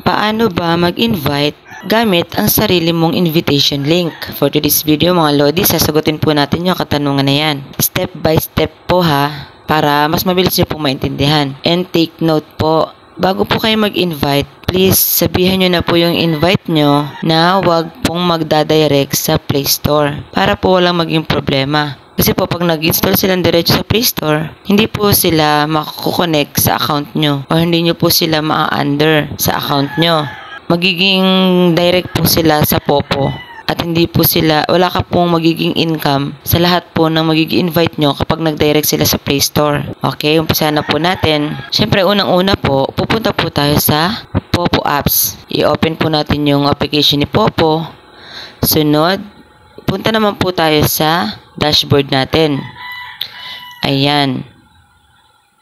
Paano ba mag-invite gamit ang sarili mong invitation link? For today's video mga Lodi, sasagutin po natin yung katanungan na yan. Step by step po ha, para mas mabilis nyo pong maintindihan. And take note po, bago po kayo mag-invite, please sabihan nyo na po yung invite nyo na wag pong magdadirect sa Play Store para po walang maging problema. Kasi po pag nag-install silang diretso sa Play Store, hindi po sila makakukonect sa account nyo o hindi nyo po sila ma-under sa account nyo. Magiging direct po sila sa Popo at hindi po sila, wala ka pong magiging income sa lahat po ng magiging invite nyo kapag nag-direct sila sa Play Store. Okay, umpisa na po natin. Siyempre unang-una po, pupunta po tayo sa Popo apps. I-open po natin yung application ni Popo. Sunod, punta naman po tayo sa dashboard natin. Ayan.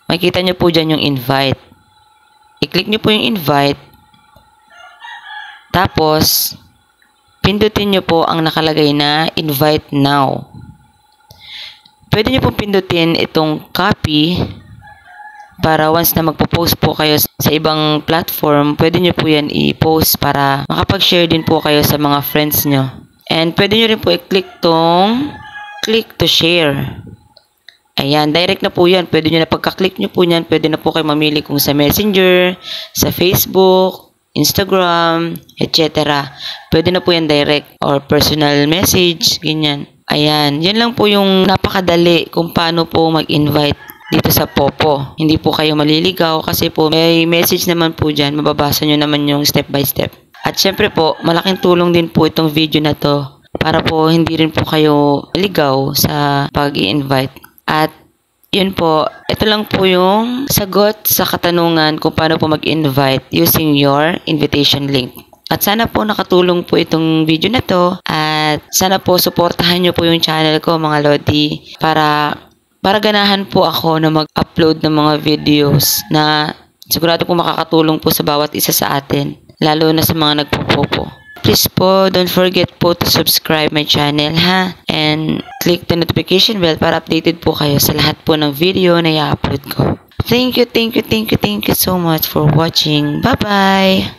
Makikita nyo po dyan yung invite. I-click nyo po yung invite. Tapos, pindutin nyo po ang nakalagay na invite now. Pwede nyo pong pindutin itong copy para once na magpo-post po kayo sa ibang platform, pwede nyo po yan i-post para makapag-share din po kayo sa mga friends nyo. And pwede nyo rin po i-click tong click to share. Ayan, direct na po yan. Pwede nyo na pagka-click nyo po yan, pwede na po kayo mamili kung sa Messenger, sa Facebook, Instagram, etc. Pwede na po yan direct or personal message, ganyan. Ayan, yan lang po yung napakadali kung paano po mag-invite dito sa Popo. Hindi po kayo maliligaw kasi po may message naman po dyan. Mababasa nyo naman yung step by step. At syempre po, malaking tulong din po itong video na to para po hindi rin po kayo ligaw sa pag-i-invite. At yun po, ito lang po yung sagot sa katanungan kung paano po mag-invite using your invitation link. At sana po nakatulong po itong video na to at sana po suportahan nyo po yung channel ko mga Lodi para ganahan po ako na mag-upload ng mga videos na sigurado po makakatulong po sa bawat isa sa atin, lalo na sa mga nagpo-popo. Please po, don't forget po to subscribe my channel ha, and click the notification bell para updated po kayo sa lahat po ng video na i-upload ko. Thank you so much for watching. Bye-bye!